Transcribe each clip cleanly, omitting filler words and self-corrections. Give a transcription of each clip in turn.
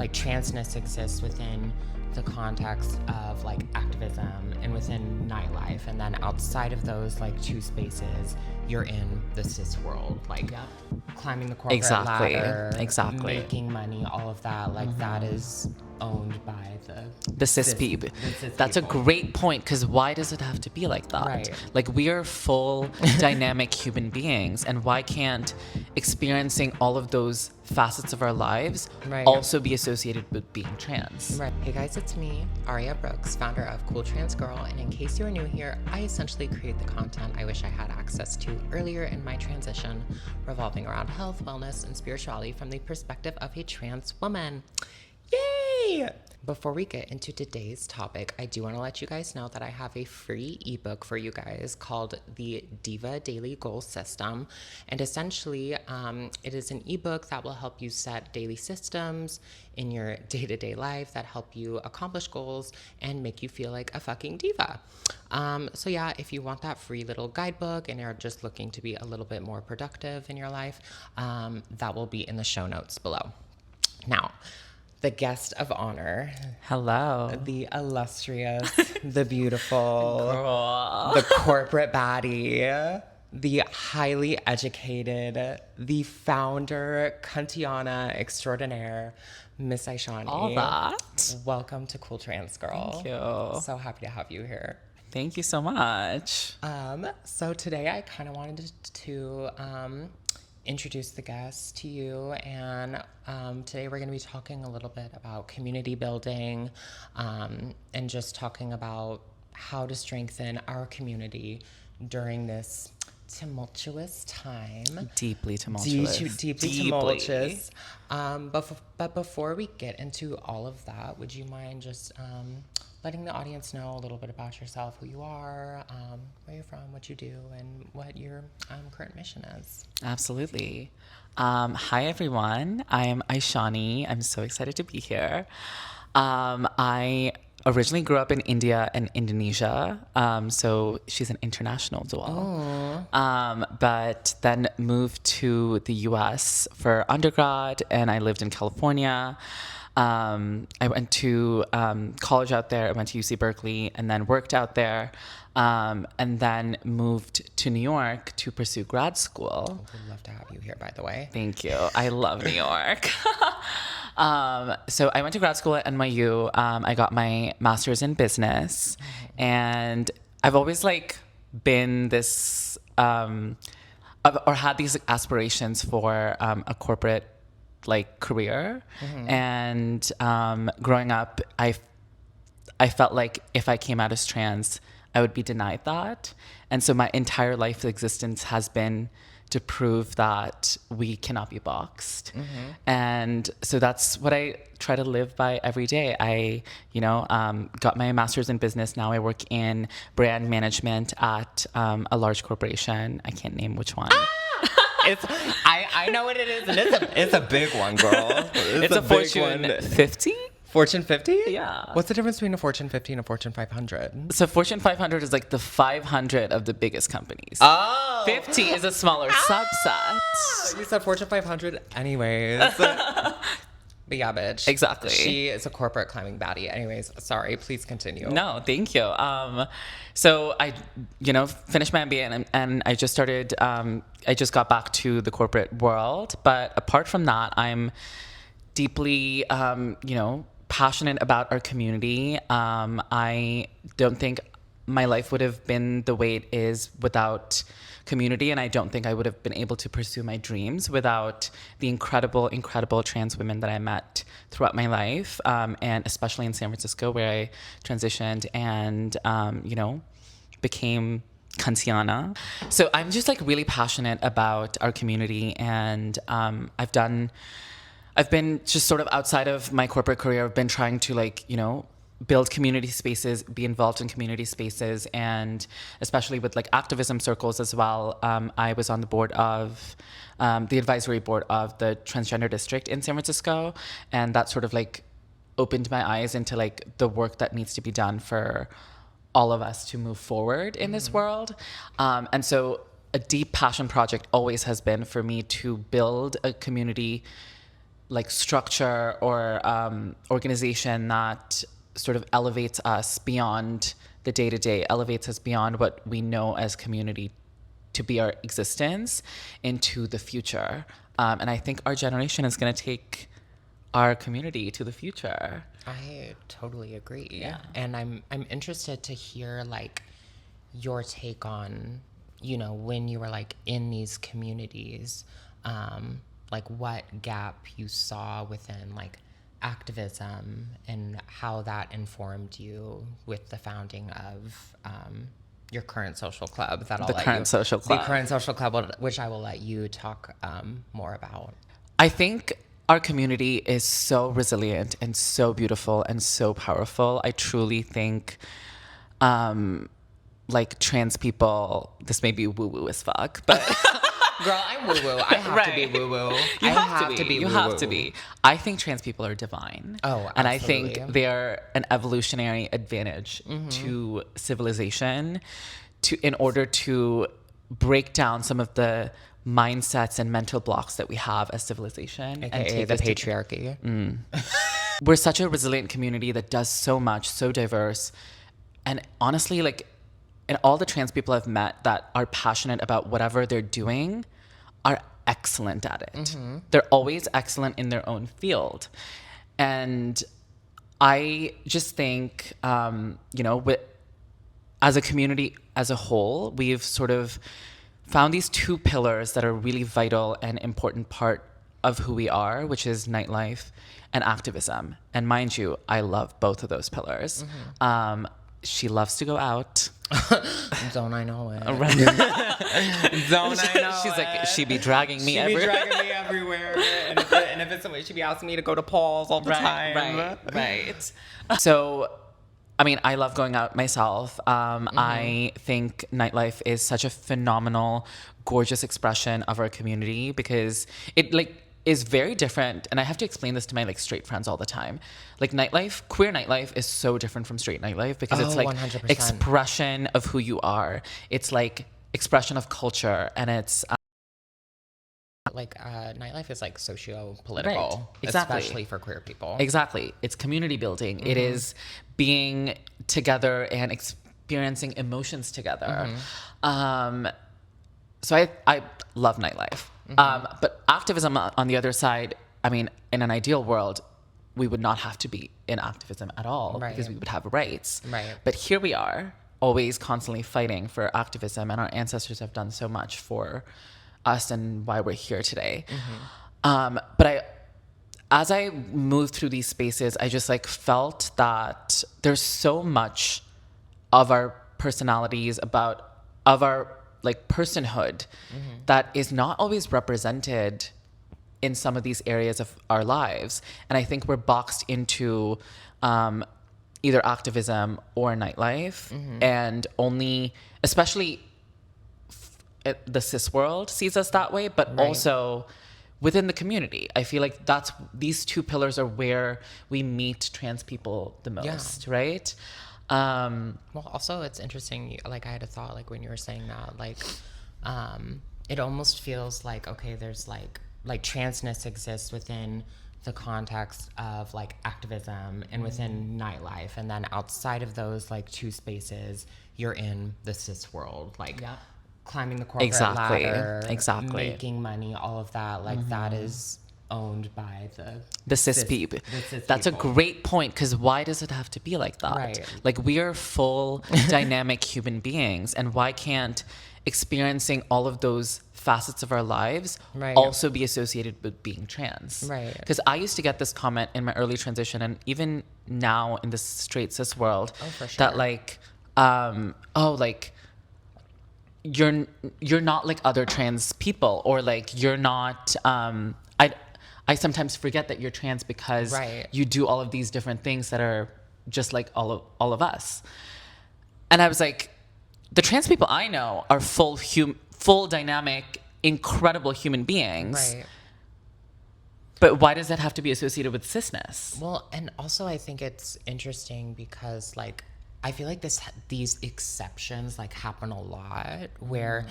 like transness exists within the context of like activism and within nightlife, and then outside of those like two spaces, you're in the cis world, like climbing the corporate ladder, making money, all of that, like that is owned by the cis people. That's a great point, because why does it have to be like that? Right. Like, we are full dynamic human beings, and why can't experiencing all of those facets of our lives also be associated with being trans? Right. Hey guys, it's me, Aria Brooks, founder of Cool Trans Girl, and in case you are new here, I essentially create the content I wish I had access to earlier in my transition, revolving around health, wellness, and spirituality from the perspective of a trans woman. Yay! Before we get into today's topic, I do want to let you guys know that I have a free ebook for you guys called the Diva Daily Goal System. And essentially, it is an ebook that will help you set daily systems in your day-to-day life that help you accomplish goals and make you feel like a fucking diva. So yeah, if you want that free little guidebook and you're just looking to be a little bit more productive in your life, that will be in the show notes below. Now, the guest of honor. Hello. The illustrious, the beautiful, the corporate baddie, the highly educated, the founder, Kantiana extraordinaire, Miss Aishani. All that. Welcome to Cool Trans Girl. Thank you. So happy to have you here. Thank you so much. So today I kind of wanted to introduce the guests to you, and today we're going to be talking a little bit about community building, and just talking about how to strengthen our community during this tumultuous time. Deeply tumultuous. Deeply tumultuous. But before we get into all of that, would you mind just letting the audience know a little bit about yourself, who you are, where you're from, what you do, and what your current mission is? Absolutely. Hi, everyone. I'm Aishani. I'm so excited to be here. I originally grew up in India and Indonesia, so she's an international dual. But then moved to the US for undergrad, and I lived in California. I went to college out there. I went to UC Berkeley and then worked out there, and then moved to New York to pursue grad school. We'd love to have you here, by the way. Thank you. I love New York. So I went to grad school at NYU. I got my master's in business, and I've always been this, or had these aspirations for a corporate career. And growing up, I felt like if I came out as trans, I would be denied that. And so my entire life existence has been to prove that we cannot be boxed. And so that's what I try to live by every day. I, got my master's in business. Now I work in brand management at a large corporation. I can't name which one. I know what it is, and it's a big one, girl. It's a Fortune 50? Fortune 50? Yeah. What's the difference between a Fortune 50 and a Fortune 500? So Fortune 500 is the 500 of the biggest companies. Oh. 50 is a smaller subset. You said Fortune 500 anyways. But yeah, bitch. Exactly. She is a corporate climbing baddie. Anyways, sorry, please continue. No, thank you. So I, finished my MBA and I just started, I just got back to the corporate world. But apart from that, I'm deeply, passionate about our community. I don't think my life would have been the way it is without community, and I don't think I would have been able to pursue my dreams without the incredible trans women that I met throughout my life, and especially in San Francisco, where I transitioned and, became Kantiana. So I'm just really passionate about our community, and I've been just sort of outside of my corporate career. I've been trying to build community spaces, be involved in community spaces, and especially with activism circles as well. I was on the board of the advisory board of the transgender district in San Francisco, and that sort of opened my eyes into the work that needs to be done for all of us to move forward in this world. And so a deep passion project always has been for me to build a community like structure or organization that sort of elevates us beyond the day-to-day, elevates us beyond what we know as community to be our existence into the future. And I think our generation is going to take our community to the future. I totally agree. Yeah. And I'm interested to hear like your take on, you know, when you were like in these communities, like what gap you saw within like activism and how that informed you with the founding of your current social club. The current social club, which I will let you talk more about. I think our community is so resilient and so beautiful and so powerful. I truly think, like trans people, this may be woo-woo as fuck, but girl, I'm woo-woo. I have to be woo-woo. You have to be. I think trans people are divine. Oh, absolutely. And I think they're an evolutionary advantage to civilization in order to break down some of the mindsets and mental blocks that we have as civilization. AKA and take the us to- patriarchy. We're such a resilient community that does so much, so diverse. And honestly, like, and all the trans people I've met that are passionate about whatever they're doing are excellent at it. They're always excellent in their own field. And I just think, you know, as a community as a whole, we've sort of found these two pillars that are really vital and important part of who we are, which is nightlife and activism. And mind you, I love both of those pillars. She loves to go out. Don't I know it? Don't I know She's like, she be dragging me She everywhere. be dragging me everywhere. And if it's somebody, she be asking me to go to Paul's all the time. Right. So, I mean, I love going out myself. I think nightlife is such a phenomenal, gorgeous expression of our community because it like is very different. And I have to explain this to my like straight friends all the time. Like nightlife, queer nightlife is so different from straight nightlife because it's like 100%. expression of who you are. It's like expression of culture, and it's like nightlife is like socio-political, Right. Exactly. especially for queer people. Exactly. It's community building. It is being together and experiencing emotions together. So I love nightlife. But activism on the other side, I mean, in an ideal world, we would not have to be in activism at all because we would have rights. Right. But here we are, always constantly fighting for activism, and our ancestors have done so much for us and why we're here today. But as I moved through these spaces, I just like felt that there's so much of our personalities of our like personhood that is not always represented in some of these areas of our lives. And I think we're boxed into either activism or nightlife, and only, especially the cis world sees us that way, but also within the community. I feel like these two pillars are where we meet trans people the most, right? Well, also it's interesting. Like I had a thought, like when you were saying that, like it almost feels like okay, there's like transness exists within the context of like activism and within nightlife, and then outside of those like two spaces, you're in the cis world, like climbing the corporate ladder, making money, all of that. Like that is owned by the cis people. That's a great point, because why does it have to be like that? Right. Like we are full dynamic human beings, and why can't experiencing all of those facets of our lives also be associated with being trans? Right. Because I used to get this comment in my early transition, and even now in this straight cis world, that like, like you're not like other trans people, or like you're not. I sometimes forget that you're trans because you do all of these different things that are just like all of us. And I was like, the trans people I know are full dynamic, incredible human beings. Right. But why does that have to be associated with cisness? Well, and also I think it's interesting because like I feel like these exceptions like happen a lot where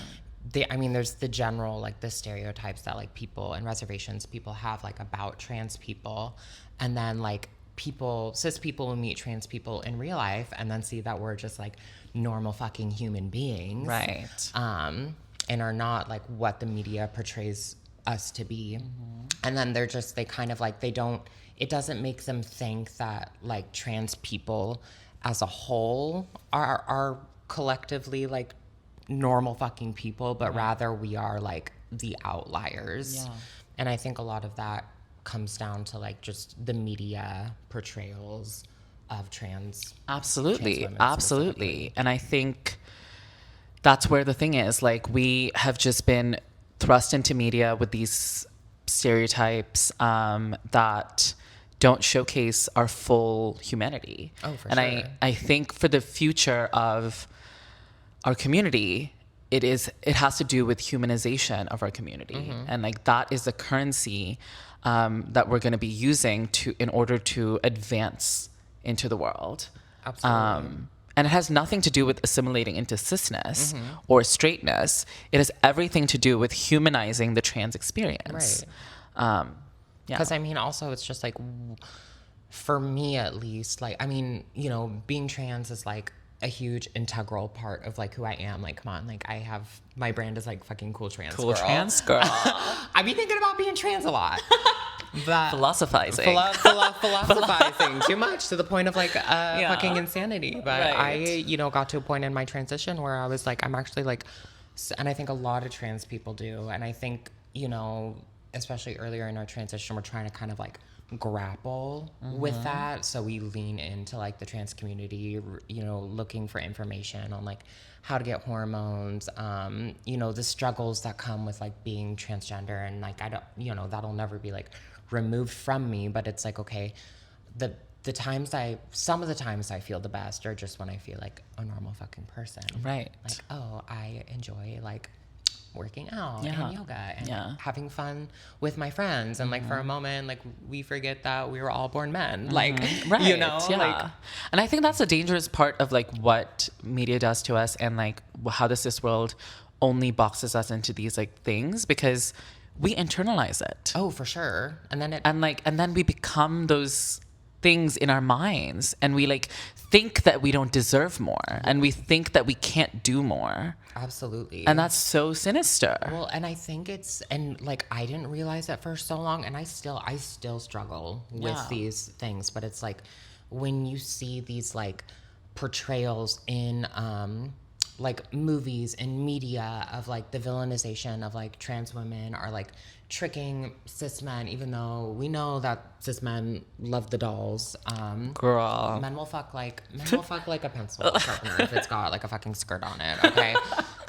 I mean, there's the general, like, the stereotypes that, like, people and reservations people have, like, about trans people. And then, like, cis people will meet trans people in real life and then see that we're just, like, normal fucking human beings. Right. And are not, like, what the media portrays us to be. And then they kind of, like, it doesn't make them think that, like, trans people as a whole are collectively, like, normal fucking people, but rather we are, like, the outliers. Yeah. And I think a lot of that comes down to, like, just the media portrayals of trans women Absolutely. And I think that's where the thing is, like, we have just been thrust into media with these stereotypes that don't showcase our full humanity. Oh, for and sure. I think for the future of our community, it has to do with humanization of our community. And, like, that is the currency that we're going to be using in order to advance into the world. Absolutely. And it has nothing to do with assimilating into cisness or straightness. It has everything to do with humanizing the trans experience. Right. Because, I mean, also, it's just, like, for me at least, like, I mean, you know, being trans is, like, a huge integral part of, like, who I am. Like, come on, like, my brand is, like, fucking cool trans girl. Trans girl. I be thinking about being trans a lot. But Philosophizing. Philosophizing too much to the point of, like, fucking insanity. But Right. I, you know, got to a point in my transition where I was like, I'm actually, like, and I think a lot of trans people do. And I think, you know, especially earlier in our transition, we're trying to kind of, like, grapple with that. So we lean into, like, the trans community, you know, looking for information on, like, how to get hormones, you know, the struggles that come with, like, being transgender. And, like, I don't, you know, that'll never be, like, removed from me, but it's like, okay, some of the times I feel the best are just when I feel like a normal fucking person. Right. Like, oh, I enjoy, like, working out Yeah. and yoga and Yeah. having fun with my friends. And, like, for a moment, like, we forget that we were all born men. Like, Right. you know? Yeah. Like, and I think that's a dangerous part of, like, what media does to us and, like, how the cis world only boxes us into these, like, things because we internalize it. oh, for sure. And then And then we become those things in our minds and we, like, think that we don't deserve more and we think that we can't do more. absolutely. And that's so sinister. Well, and I think and, like, I didn't realize that for so long, and I still struggle with Yeah. these things, but it's like when you see these, like, portrayals in like, movies and media of, like, the villainization of, like, trans women are, like, tricking cis men, even though we know that cis men love the dolls. Girl. Men will fuck like a pencil sharpener if it's got, like, a fucking skirt on it, okay?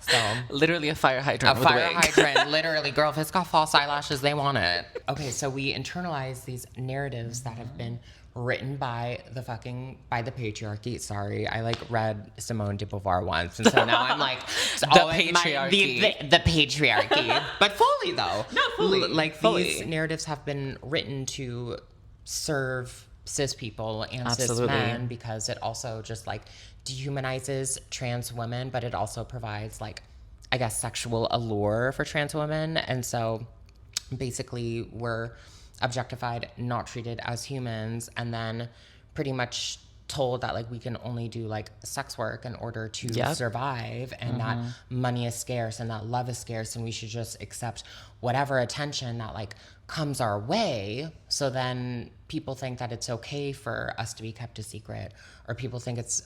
So Literally a fire hydrant a with a fire wig. hydrant, literally, girl, if it's got false eyelashes, they want it. Okay, so we internalize these narratives that have been written by the patriarchy. Sorry, I, like, read Simone de Beauvoir once, and so now I'm like The patriarchy. the patriarchy, but fully though. Not fully. Like, Fully. these narratives have been written to serve cis people and cis Absolutely. men because it also just, like, dehumanizes trans women, but it also provides, like, I guess, sexual allure for trans women, and so basically we're objectified, not treated as humans, and then pretty much told that, like, we can only do, like, sex work in order to Yep. survive, and that money is scarce and that love is scarce, and we should just accept whatever attention that, like, comes our way. So then people think that it's okay for us to be kept a secret, or people think it's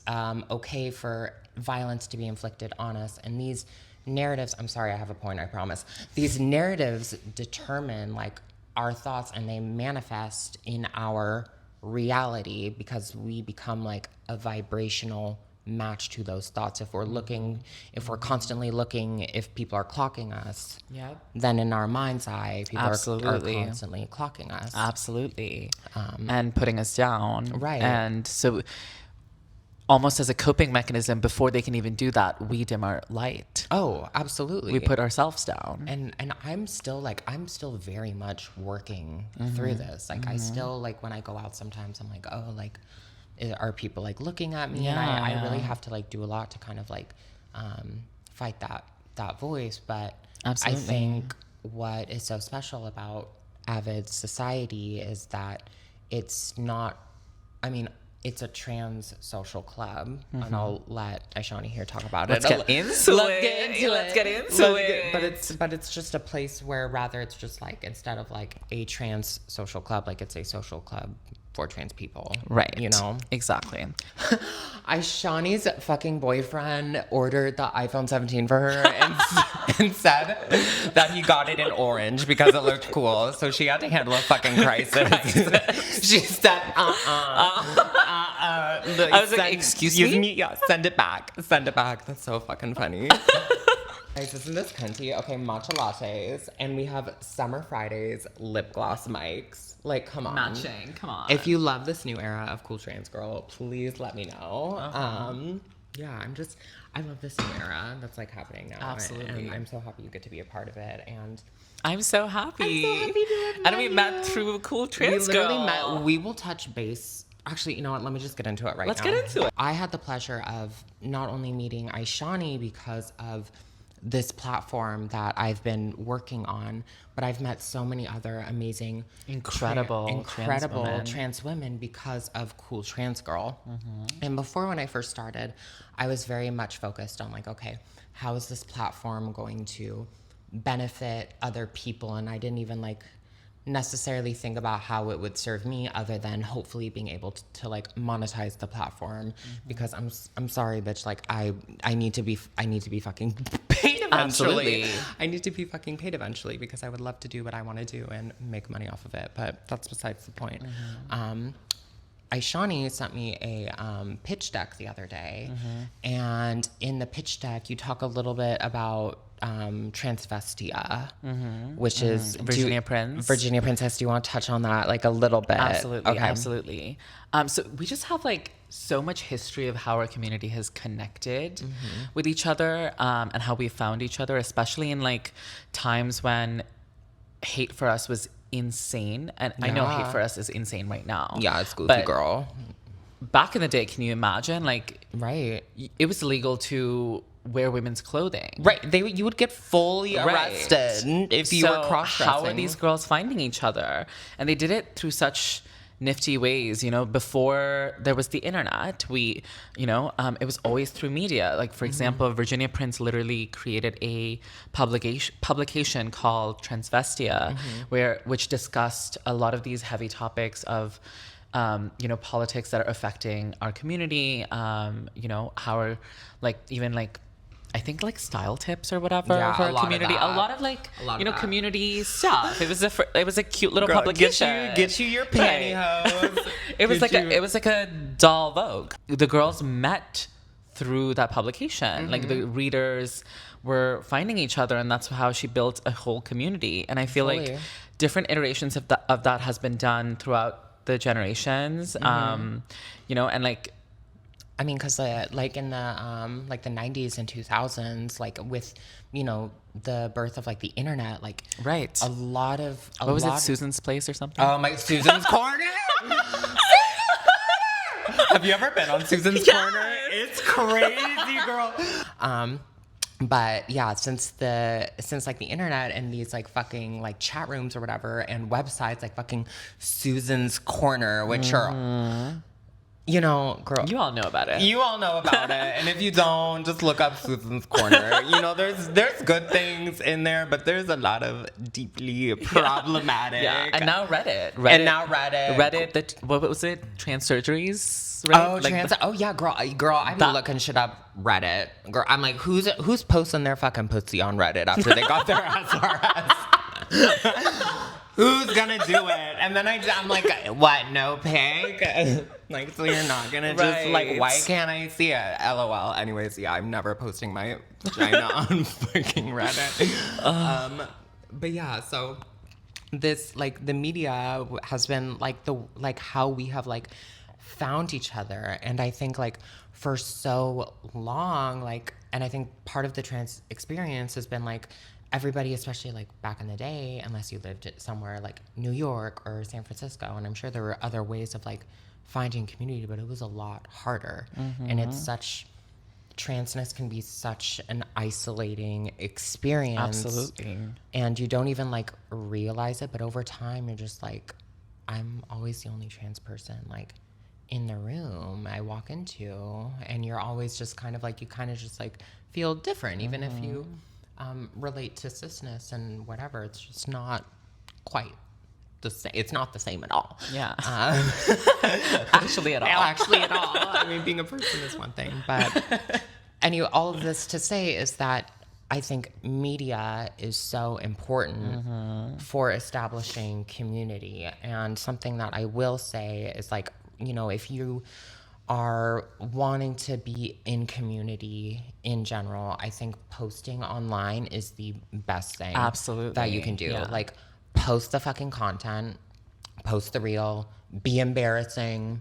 okay for violence to be inflicted on us. And these narratives, I'm sorry, I have a point, I promise. These narratives determine, like, our thoughts, and they manifest in our reality because we become, like, a vibrational match to those thoughts. If we're constantly looking, if people are clocking us, Yep. then in our mind's eye, people are Absolutely. constantly clocking us. Absolutely. And putting us down. Right. And so almost as a coping mechanism, before they can even do that, we dim our light. Oh, absolutely. We put ourselves down. And I'm still very much working through this. Like, I still, like, when I go out sometimes, I'm like, oh, like, are people, like, looking at me? And I really have to, like, do a lot to kind of, like, fight that that voice. But Absolutely. I think what is so special about Avid Society is that it's not, I mean, it's a trans social club, and I'll let Aishani here talk about Let's it. get into it. Let's get into it. But it's just a place where rather it's just like, instead of like a trans social club, like it's a social club for trans people. Right. You know? Exactly. Aishani's fucking boyfriend ordered the iPhone 17 for her and said that he got it in orange because it looked cool. So she had to handle a fucking crisis. She said, I was like, excuse me? Yeah, send it back. Send it back. That's so fucking funny. Guys, isn't this cunty? Okay, matcha lattes. And we have Summer Fridays lip gloss mics. Like, come on. Matching. Come on. If you love this new era of cool trans girl, please let me know. Yeah, I love this new era that's like happening now. Absolutely. And I'm so happy you get to be a part of it. And I'm so happy. And we met through Cool Trans Girl. We will touch base. Actually, you know what? Let me just get into it right now. Let's get into it. I had the pleasure of not only meeting Aishani because of this platform that I've been working on, but I've met so many other amazing, incredible trans women because of Cool Trans Girl. And before, when I first started, I was very much focused on like, okay, how is this platform going to benefit other people? And I didn't even like necessarily think about how it would serve me, other than hopefully being able to like monetize the platform, because I'm sorry, bitch, like I need to be fucking paid eventually. Absolutely. I need to be fucking paid eventually, because I would love to do what I want to do and make money off of it, but that's besides the point. Aishani sent me a pitch deck the other day, and in the pitch deck you talk a little bit about transvestia, which is Virginia Princess. Do you want to touch on that like a little bit? Absolutely, okay. absolutely. So we just have like so much history of how our community has connected with each other, and how we found each other, especially in like times when hate for us was insane. And I know hate for us is insane right now. Yeah, it's goofy, but girl. Back in the day, can you imagine? Like, right, it was illegal to wear women's clothing. Right, you would get fully arrested if you were cross-dressing. How are these girls finding each other? And they did it through such nifty ways, you know. Before there was the internet, it was always through media. Like, for example, Virginia Prince literally created a publication called Transvestia, which discussed a lot of these heavy topics of politics that are affecting our community, how are I think like style tips or whatever for our community. A lot of community stuff. It was a cute little publication. Get you your pantyhose. It was like a doll Vogue. The girls met through that publication. Like, the readers were finding each other, and that's how she built a whole community. And I feel like different iterations of that has been done throughout the generations. And like, I mean, because like in the like the 90s and 2000s, like with the birth of like the internet, like a lot of Susan's Place or something? Oh my, Susan's Corner. Have you ever been on Susan's Corner? It's crazy, girl. But yeah, since like the internet and these like fucking like chat rooms or whatever and websites like fucking Susan's Corner, which are girl. You all know about it. You all know about it. And if you don't, just look up Susan's Corner. There's good things in there, but there's a lot of deeply problematic. Yeah. And now Reddit. Reddit, what was it? Trans surgeries? Reddit? Oh, yeah, girl, I've been looking shit up Reddit. Girl, I'm like, who's posting their fucking pussy on Reddit after they got their SRS? Who's gonna do it? And then I'm like, what? No pig? Like, so you're not gonna just like, why can't I see it? LOL. Anyways, yeah, I'm never posting my vagina on fucking Reddit. But yeah, so this like the media has been like how we have like found each other, and I think like for so long, like, and I think part of the trans experience has been like, everybody, especially like back in the day, unless you lived somewhere like New York or San Francisco, and I'm sure there were other ways of like finding community, but it was a lot harder. And it's such transness can be such an isolating experience. Absolutely. And you don't even like realize it, but over time you're just like, I'm always the only trans person like in the room I walk into, and you're always just kind of like, you kind of just like feel different, even if you relate to cisness and whatever. It's just not quite the same. It's not the same at all. Yeah. Actually at all. Actually at all. I mean, being a person is one thing, but anyway, all of this to say is that I think media is so important for establishing community. And something that I will say is like, you know, if you are wanting to be in community in general, I think posting online is the best thing Absolutely. that you can do. Yeah. Like, post the fucking content, post the reel, be embarrassing.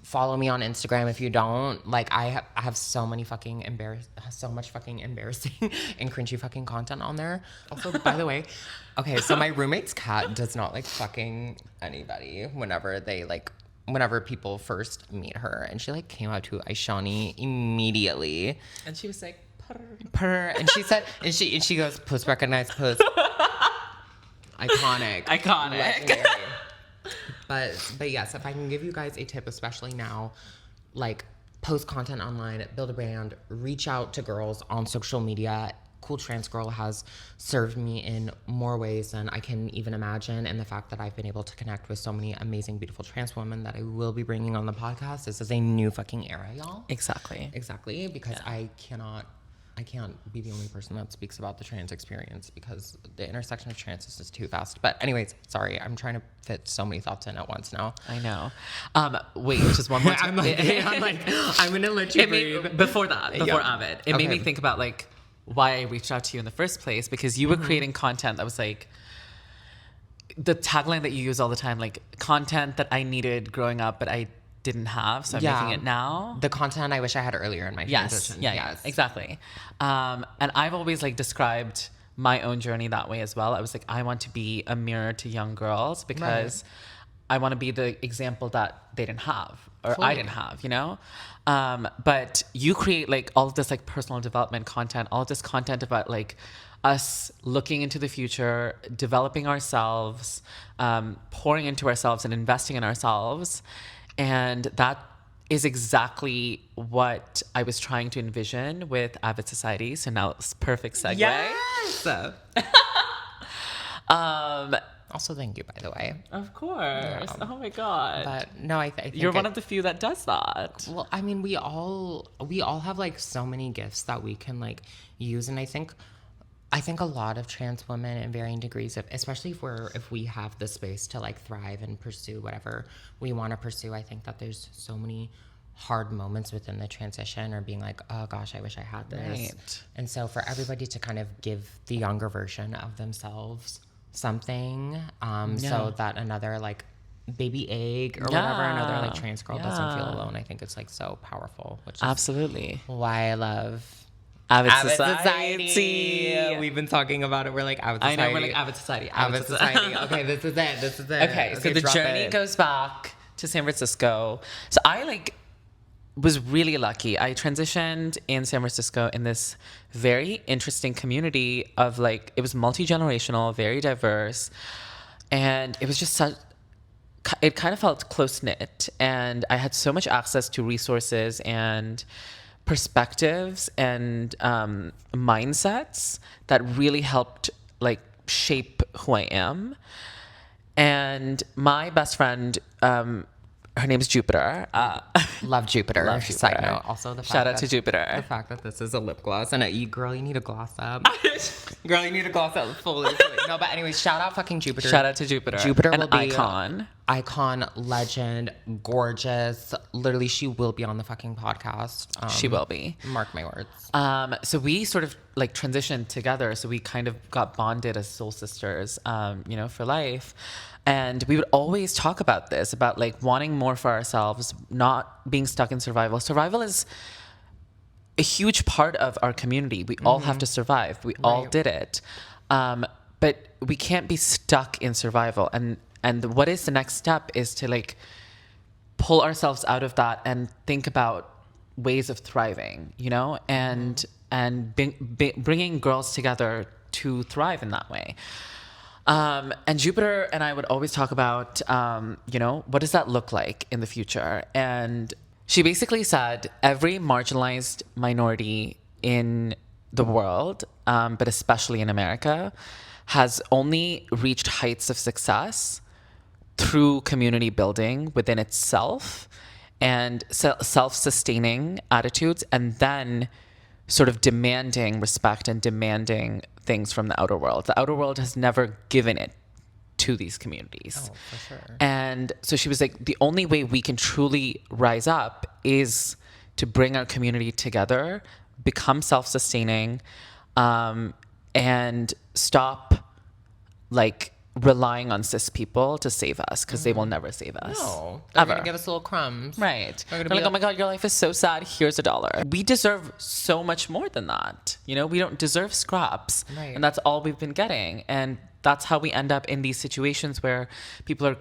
Follow me on Instagram if you don't. Like, I have so much fucking embarrassing and cringy fucking content on there. Also, by the way, okay, so my roommate's cat does not like fucking anybody whenever people first meet her, and she like came out to Aishani immediately, And she was like, purr, and she said, and she goes, puss recognize puss. Iconic. Legendary. But yes, if I can give you guys a tip, especially now, like, post content online, build a brand, reach out to girls on social media. Cool Trans Girl has served me in more ways than I can even imagine. And the fact that I've been able to connect with so many amazing, beautiful trans women that I will be bringing on the podcast. This is a new fucking era, y'all. Exactly. Because I can't be the only person that speaks about the trans experience, because the intersection of trans is just too vast. But anyways, sorry, I'm trying to fit so many thoughts in at once now. I know. Wait, just one more time. I'm gonna let you breathe. Before Avid, it made me think about like why I reached out to you in the first place, because you were creating content that was like the tagline that you use all the time, like content that I needed growing up, but I didn't have, so I'm making it now. The content I wish I had earlier in my transition. Yes, exactly. And I've always like described my own journey that way as well. I was like, I want to be a mirror to young girls, because I want to be the example that they didn't have, or I didn't have, you know? But you create like all of this like personal development content, all of this content about like us looking into the future, developing ourselves, pouring into ourselves and investing in ourselves. And that is exactly what I was trying to envision with Avid Society. So now it's perfect segue. Yes. Also, thank you, by the way. Of course. Yeah. Oh my God. But no, I think you're one of the few that does that. Well, I mean, we all have like so many gifts that we can like use, and I think a lot of trans women in varying degrees of, especially if we have the space to like thrive and pursue whatever we want to pursue, I think that there's so many hard moments within the transition, or being like, oh gosh, I wish I had this. Right. And so for everybody to kind of give the younger version of themselves something, so that another like baby egg or whatever, another like trans girl doesn't feel alone. I think it's like so powerful, which is absolutely why I love Avid Society. We've been talking about it. We're like Avid Society. I know, we're like Avid Society. Avid Society. Okay, this is it. Okay, so the journey goes back to San Francisco. So I like was really lucky. I transitioned in San Francisco in this very interesting community of like, it was multi-generational, very diverse. And it was just such, it kind of felt close-knit. And I had so much access to resources and perspectives and mindsets that really helped like shape who I am. And my best friend, her name's Jupiter. Love Jupiter. Love Jupiter. Side note. Also, the fact Shout out to Jupiter. The fact that this is a lip gloss, and girl, you need to gloss up. Girl, you need to gloss up fully. No, but anyways, shout out fucking Jupiter. Shout out to Jupiter. Jupiter an will be icon, legend, gorgeous. Literally, she will be on the fucking podcast. She will be. Mark my words. So we sort of like transitioned together. So we kind of got bonded as soul sisters, for life. And we would always talk about this, about like wanting more for ourselves, not being stuck in survival. Survival is a huge part of our community. We all have to survive. We all did it. But we can't be stuck in survival. And what is the next step is to like pull ourselves out of that and think about ways of thriving, you know, and bringing girls together to thrive in that way. And Jupiter and I would always talk about, you know, what does that look like in the future? And she basically said every marginalized minority in the world, but especially in America, has only reached heights of success through community building within itself and self-sustaining attitudes, and then sort of demanding respect and demanding things from the outer world. The outer world has never given it to these communities. Oh, for sure. And so she was like, the only way we can truly rise up is to bring our community together, become self-sustaining, and stop like relying on cis people to save us, because they will never save us. No, they're ever. gonna give us little crumbs. Right. They're They're gonna like, be oh my God, your life is so sad. Here's $1. We deserve so much more than that. You know, we don't deserve scraps. Right. And that's all we've been getting. And that's how we end up in these situations where people are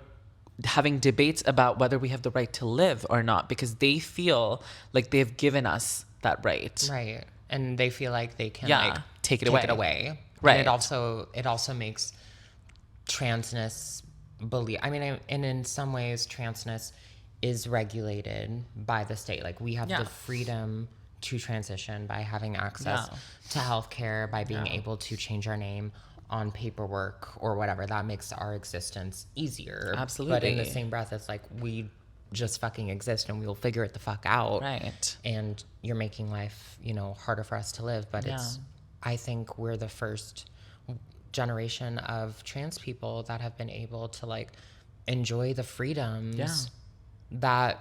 having debates about whether we have the right to live or not, because they feel like they've given us that right. Right. And they feel like they can Yeah, like take it It away. away. Right. And it also makes transness believe. I mean, and in some ways, transness is regulated by the state. Like we have Yeah. the freedom to transition by having access Yeah. to healthcare, by being able to change our name on paperwork or whatever. That makes our existence easier. Absolutely. But in the same breath, it's like we just fucking exist and we will figure it the fuck out. Right. And you're making life, you know, harder for us to live. But I think we're the first generation of trans people that have been able to like enjoy the freedoms that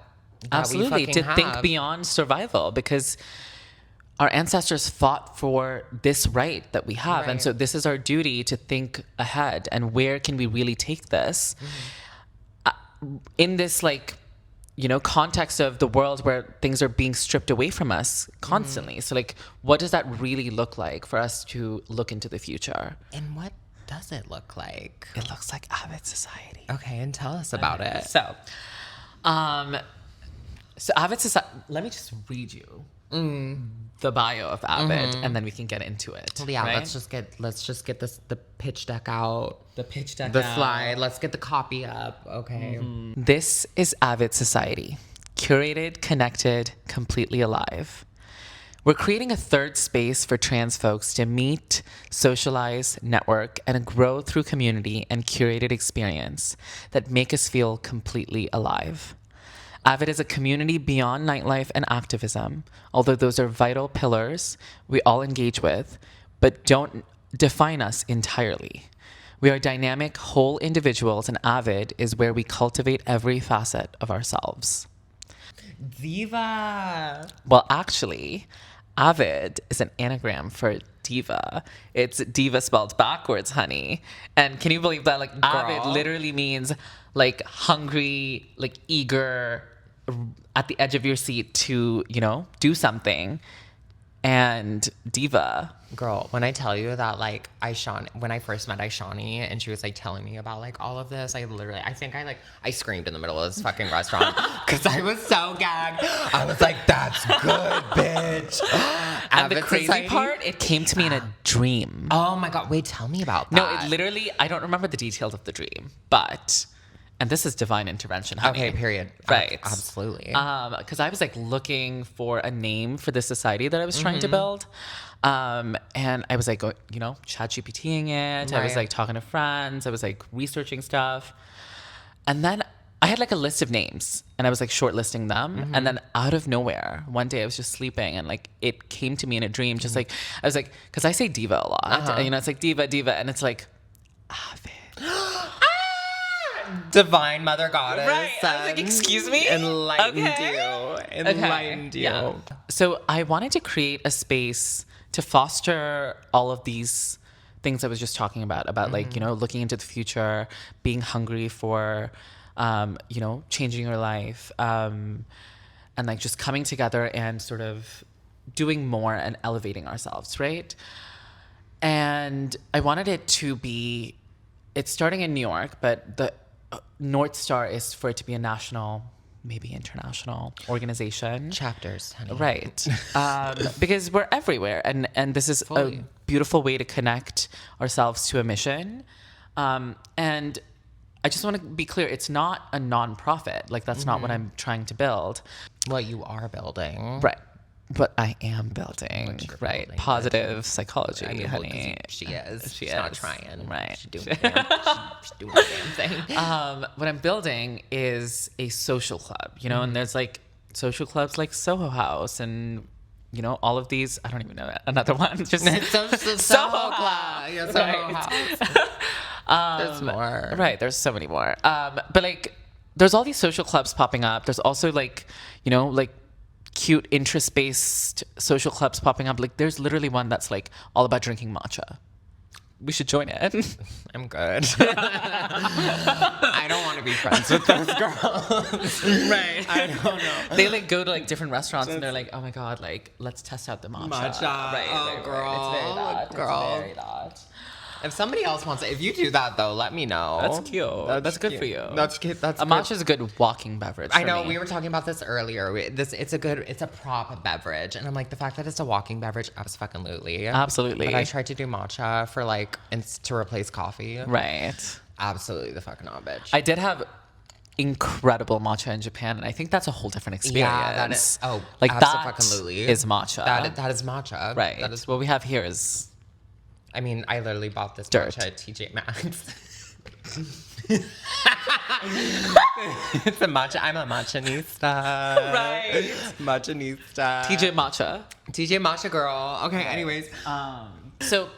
Absolutely, we to fucking think have. beyond survival, because our ancestors fought for this right that we have. And Right. so this is our duty to think ahead and where can we really take this in this, like, you know, context of the world where things are being stripped away from us constantly. So like, what does that really look like for us to look into the future? And what does it look like? It looks like Avid Society. Okay, and tell us about it. So Avid Society, let me just read you the bio of Avid, and then we can get into it. Well, yeah, right? let's just get the pitch deck out, the pitch deck, the out. slide. Let's get the copy up. Okay. This is Avid Society, curated, connected, completely alive. We're creating a third space for trans folks to meet, socialize, network, and grow through community and curated experience that make us feel completely alive. Avid is a community beyond nightlife and activism, although those are vital pillars we all engage with, but don't define us entirely. We are dynamic, whole individuals, and Avid is where we cultivate every facet of ourselves. Diva. Well, actually, Avid is an anagram for diva. It's diva spelled backwards, honey. And can you believe that? Like, Avid literally means like hungry, like eager, at the edge of your seat to, you know, do something. And diva. Girl, when I tell you that, like, when I first met Aishani and she was like telling me about like all of this, I screamed in the middle of this fucking restaurant because I was so gagged. I was like, that's good, bitch. And the crazy part, it came to me in a dream. Oh my God, wait, tell me about that. No, it literally, I don't remember the details of the dream, but, and this is divine intervention, honey. Okay, period. Right. Absolutely. Because I was like looking for a name for the society that I was trying to build. And I was like, you know, ChatGPTing it. I was Right. like talking to friends. I was like researching stuff. And then I had like a list of names and I was like shortlisting them. And then out of nowhere, one day I was just sleeping and like it came to me in a dream, just like, I was like, because I say diva a lot. And, you know, it's like diva, and it's like, Avid. Divine Mother Goddess. Right. I was like, excuse me? Enlightened Okay. you. Enlightened you. Yeah. So I wanted to create a space to foster all of these things I was just talking about like, you know, looking into the future, being hungry for, you know, changing your life, and like just coming together and sort of doing more and elevating ourselves, right? And I wanted it to be, it's starting in New York, but the North Star is for it to be a national maybe international organization. Chapters, honey. Right. Because we're everywhere. And this is Fully. a beautiful way to connect ourselves to a mission. And I just want to be clear, it's not a nonprofit. Like, that's not what I'm trying to build. What you are building. Right. But I am building, you're right? building. Positive psychology, I mean, well, 'cause honey. she is. She She's not is. trying. Right. She's doing the damn thing. What I'm building is a social club, you know, and there's like social clubs like Soho House and, you know, all of these. I don't even know another one. Just Soho Club. Yeah, Soho Right. House. There's more. Right. There's so many more. But like, there's all these social clubs popping up. There's also like, you know, like cute interest-based social clubs popping up. Like, there's literally one that's like all about drinking matcha. We should join it. I'm good. I don't want to be friends with those girls. Right. I don't know. They like go to like different restaurants and they're like, oh my God, like let's test out the matcha. Matcha. Oh, girl. It's very that. Girl. It's very that. If somebody else wants it, if you do that though, let me know. That's cute. That's good cute. for you. That's cute. That's A good. matcha is a good walking beverage. I for know me. we were talking about this earlier. It's a prop beverage, and I'm like, the fact that it's a walking beverage, absolutely, Absolutely. But I tried to do matcha for like to replace coffee. Right. Absolutely, the fuck not, bitch. I did have incredible matcha in Japan, and I think that's a whole different experience. Yeah, that is. Oh, like that absolutely is matcha. That is matcha. Right. That is. What we have here is I mean, I literally bought this Dirt. matcha at TJ Maxx. It's a matcha. I'm a matchanista. Right. Matchanista. TJ Matcha. TJ Matcha girl. Okay, anyways. So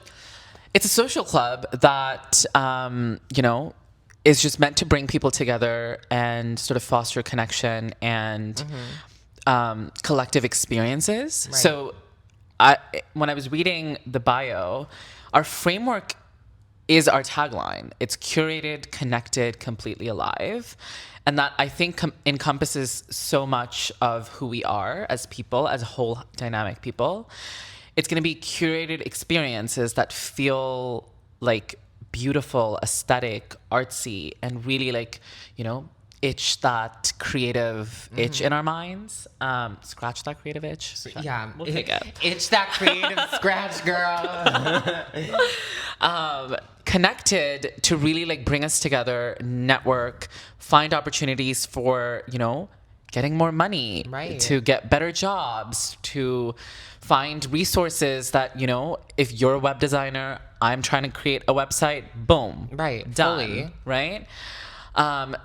it's a social club that, you know, is just meant to bring people together and sort of foster connection and collective experiences. Right. So when I was reading the bio, our framework is our tagline. It's curated, connected, completely alive. And that, I think, encompasses so much of who we are as people, as whole dynamic people. It's going to be curated experiences that feel like beautiful, aesthetic, artsy, and really like, you know, itch that creative itch in our minds. Scratch that creative itch. Yeah, We'll take it. It's that creative scratch, girl. Connected to really like bring us together, network, find opportunities for, you know, getting more money, Right. to get better jobs, to find resources that, you know, if you're a web designer, I'm trying to create a website, boom. Right, Done. fully. Right?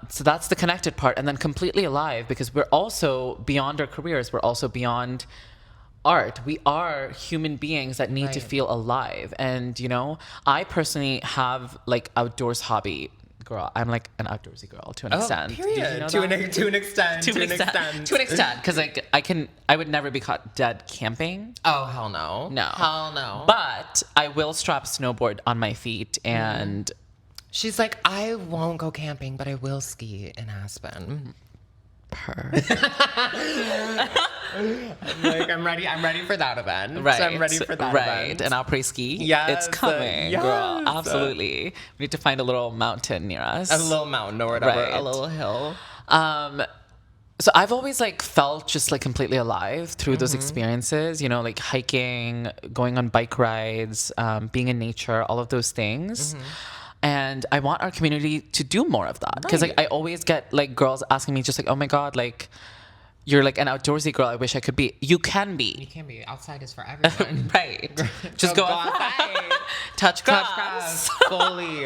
So that's the connected part. And then completely alive, because we're also beyond our careers. We're also beyond art. We are human beings that need to Right. feel alive. And, you know, I personally have like outdoors hobby. Girl, I'm like an outdoorsy girl to an extent. Period. Did you know to, that? an extent. To an extent. Because like I would never be caught dead camping. Oh, hell no. No. Hell no. But I will strap snowboard on my feet and She's like, I won't go camping, but I will ski in Aspen. purr. I'm ready for that event. Right. I'm ready for that event. And après ski. Yes, It's coming, girl. yes. Absolutely. We need to find a little mountain near us. A little mountain or whatever, Right. a little hill. So I've always like felt just like completely alive through those experiences, you know, like hiking, going on bike rides, being in nature, all of those things. And I want our community to do more of that. Because like I always get like girls asking me just like, oh my God, like you're like an outdoorsy girl. I wish I could be. You can You be. can be. Outside is for everyone. Right. Just go outside. Touch grass. Fully.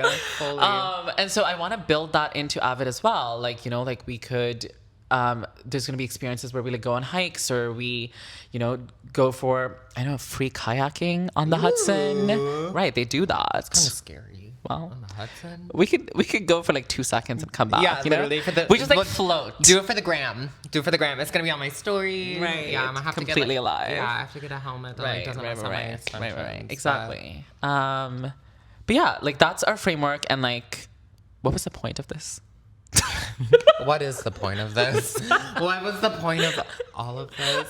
And so I want to build that into Avid as well. Like, you know, like we could, there's going to be experiences where we like go on hikes or we, you know, go for, I know, free kayaking on the Hudson. Right. They do that. Kind of scary. Well, On the Hudson. we could go for like 2 seconds and come back. Yeah, you know? literally. We just like look, float. Do it for the gram. Do it for the gram. It's gonna be on my story. Right. Yeah, I'm gonna have Completely to get alive. Yeah, I have to get a helmet that like, doesn't mess up my extensions. Exactly. But yeah, like that's our framework. And like, what was the point of this? What is the point of this? What was the point of all of this?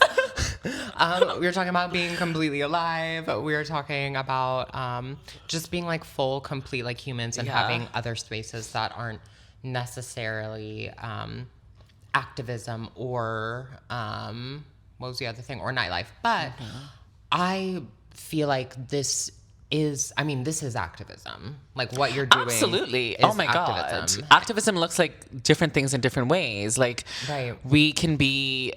We were talking about being completely alive. We were talking about just being like full, complete like humans and Yeah. having other spaces that aren't necessarily activism or what was the other thing, or nightlife, but I feel like this is activism. Like what you're doing. Absolutely. Is Oh my activism. God. Activism looks like different things in different ways. Like Right. we can be,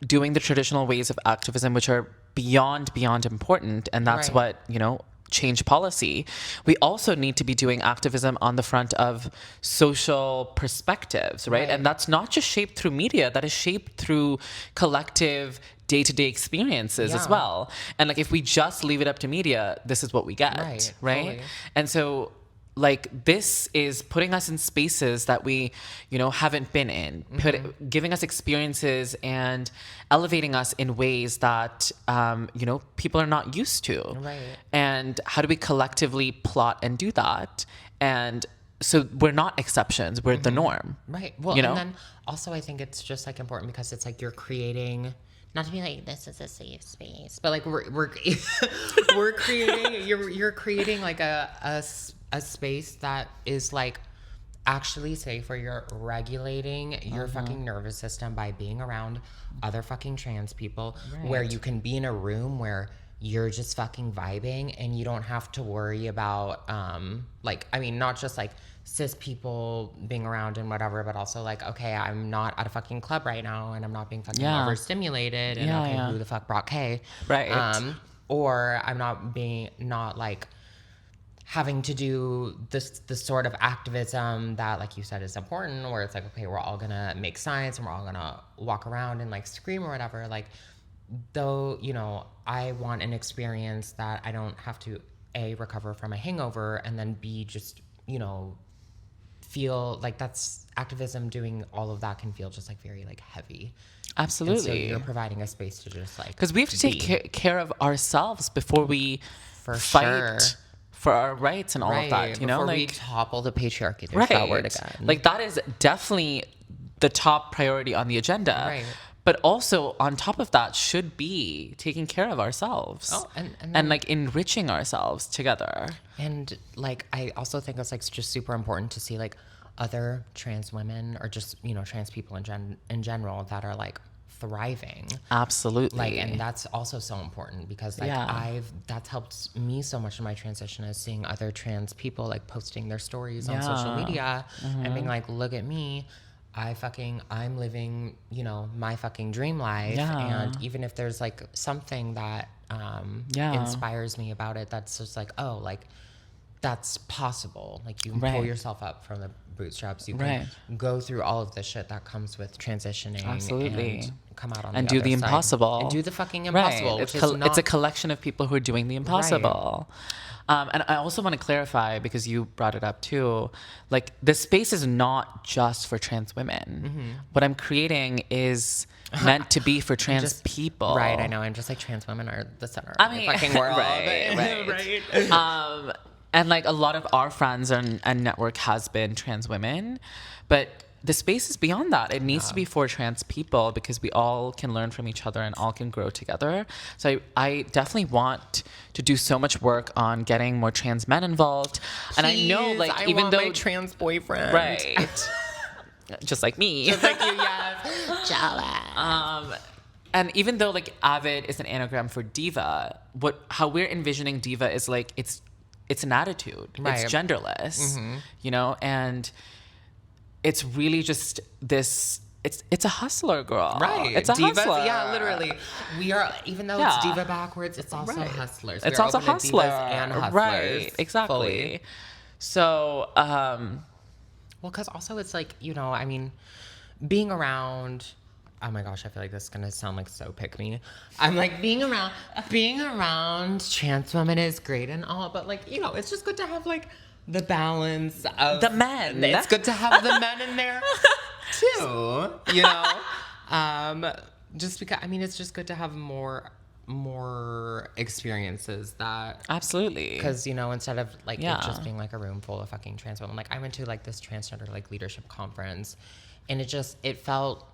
doing the traditional ways of activism, which are beyond important. And that's Right. what, change policy. We also need to be doing activism on the front of social perspectives, right? And that's not just shaped through media, that is shaped through collective day-to-day experiences as well. And like if we just leave it up to media, this is what we get, right? Totally. And so like this is putting us in spaces that we haven't been in, giving us experiences and elevating us in ways that people are not used to. Right. And how do we collectively plot and do that? And so we're not exceptions, we're the norm. Right. Well, and then also I think it's just like important because it's like you're creating, not to be like this is a safe space, but like we're creating you're creating like a space that is like actually safe, where you're regulating your fucking nervous system by being around other fucking trans people, where you can be in a room where you're just fucking vibing and you don't have to worry about not just like cis people being around and whatever, but also like, okay, I'm not at a fucking club right now and I'm not being fucking overstimulated and who the fuck brought K? Right. Or I'm not like having to do this sort of activism that, like you said, is important, where it's like, okay, we're all gonna make signs and we're all gonna walk around and like scream or whatever. Like, though, I want an experience that I don't have to A, recover from a hangover, and then B, just, feel like that's activism. Doing all of that can feel just like very like heavy. Absolutely. And so you're providing a space to just like, because we have to take care of ourselves before we fight for our rights and all of that. Before we like topple the patriarchy. There's that word again. Like that is definitely the top priority on the agenda. Right. But also on top of that should be taking care of ourselves. Oh, and and like enriching ourselves together. And like I also think it's like just super important to see like other trans women, or just trans people in general that are like thriving. Absolutely. Like, and that's also so important because like that's helped me so much in my transition, is seeing other trans people like posting their stories on social media and being like, look at me, I'm living, my fucking dream life. And even if there's like something that inspires me about it, that's just like, oh, like that's possible. Like you can pull yourself up from the bootstraps. You can go through all of the shit that comes with transitioning. Absolutely. And come out on and the do other the side. impossible. And do the fucking impossible. Right. Which is not... It's a collection of people who are doing the impossible. And I also want to clarify, because you brought it up too, like the space is not just for trans women. What I'm creating is meant to be for trans people. Right, I know. I'm just like, trans women are the center of the fucking world. Right. And like a lot of our friends and network has been trans women, but the space is beyond that. It needs to be for trans people, because we all can learn from each other and all can grow together. So I definitely want to do so much work on getting more trans men involved. Please, and I know, like, I even want though my trans boyfriend, right, just like me, just like you, yes, jealous. And even though like Avid is an anagram for diva, how we're envisioning diva is like it's an attitude. It's genderless, and it's really just this. It's a hustler, girl. Right. It's a Divas, hustler. yeah, literally. We are, even though it's diva backwards, it's also hustlers. It's we are also open to hustler. divas and hustlers. Right. Exactly. Fully. So, well, because also it's like, I mean, being around. Oh my gosh, I feel like this is gonna sound like so pick me. I'm like, being around trans women is great and all, but like, it's just good to have like the balance of the men. It's good to have the men in there too, just because, I mean, it's just good to have more experiences that. Absolutely. Because, instead of like it just being like a room full of fucking trans women, like I went to like this transgender like leadership conference, and it felt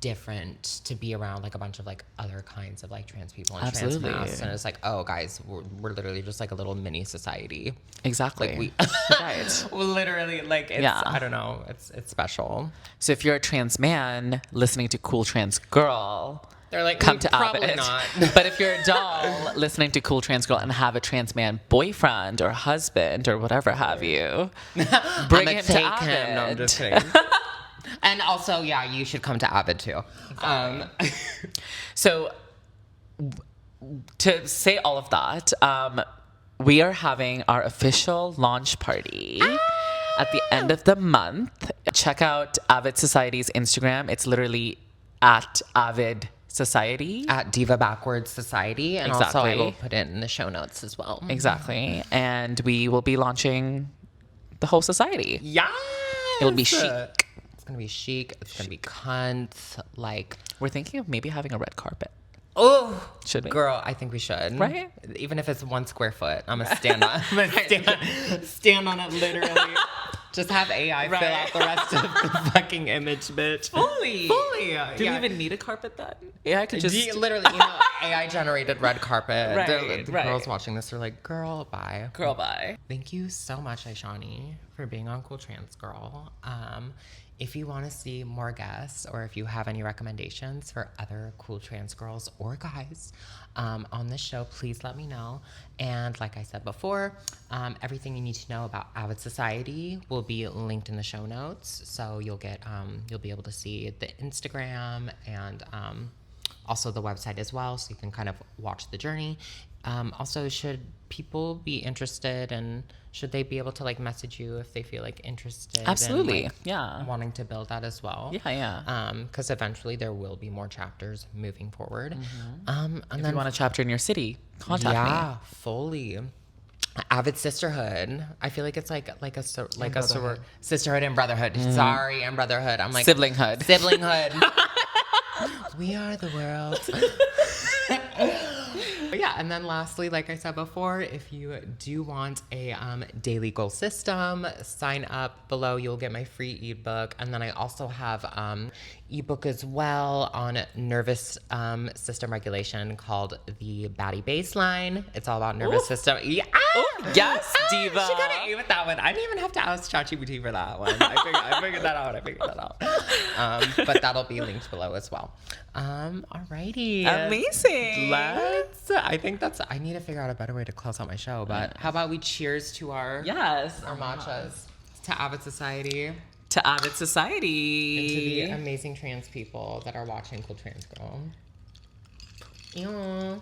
different to be around like a bunch of like other kinds of like trans people and Absolutely. trans masks, and it's like, oh guys, we're literally just like a little mini society. Exactly. Like we Right. we're literally like, it's, Yeah. I don't know, it's special. So if you're a trans man listening to Cool Trans Girl, They're like, come to probably Avid. not. But if you're a doll listening to Cool Trans Girl and have a trans man boyfriend or husband or whatever have you, bring I'ma him to take Avid. him. No, I'm just kidding. And also, yeah, you should come to Avid too. So to say all of that, we are having our official launch party at the end of the month. Check out Avid Society's Instagram. It's literally at Avid Society. At Diva Backwards Society. And also I will Exactly. put it in the show notes as well. Exactly. And we will be launching the whole society. Yeah. It'll be chic. It's gonna be chic. It's gonna be cunt. Like, We're thinking of maybe having a red carpet. oh, Should we? girl, I think we should. Right? Even if it's 1 square foot, I'm gonna stand on. I'm gonna stand on it literally. Just have AI fill out the rest of the fucking image, bitch. Fully. Do we even need a carpet then? Yeah, I could just. Literally, AI generated red carpet. Right, The right. girls watching this are like, girl, bye. Girl, bye. Thank you so much, Aishani, for being on Cool Trans Girl. If you want to see more guests, or if you have any recommendations for other cool trans girls or guys on this show, please let me know. And like I said before, everything you need to know about Avid Society will be linked in the show notes. So you'll be able to see the Instagram and also the website as well, so you can kind of watch the journey. Also, should people be interested, and should they be able to like message you if they feel like interested? Absolutely. And, like, Yeah. wanting to build that as well. Yeah. Because eventually there will be more chapters moving forward. And If then you want a chapter in your city, contact me. yeah, fully. Avid sisterhood. I feel like it's like a sisterhood and brotherhood. Sorry, and brotherhood. I'm like Siblinghood. Siblinghood. We are the world. But yeah, and then lastly, like I said before, if you do want a daily goal system, sign up below. You'll get my free ebook, and then I also have ebook as well on nervous system regulation called the Baddie Baseline. It's all about nervous system. Yeah. Yes, diva. She got an A with that one. I didn't even have to ask ChatGPT for that one. I figured that out. But that'll be linked below as well. Alrighty. Amazing. I need to figure out a better way to close out my show, but how about we cheers to our matchas, to Avid Society, To Avid and to Society. the amazing trans people that are watching Cool Trans Girl. Yeah.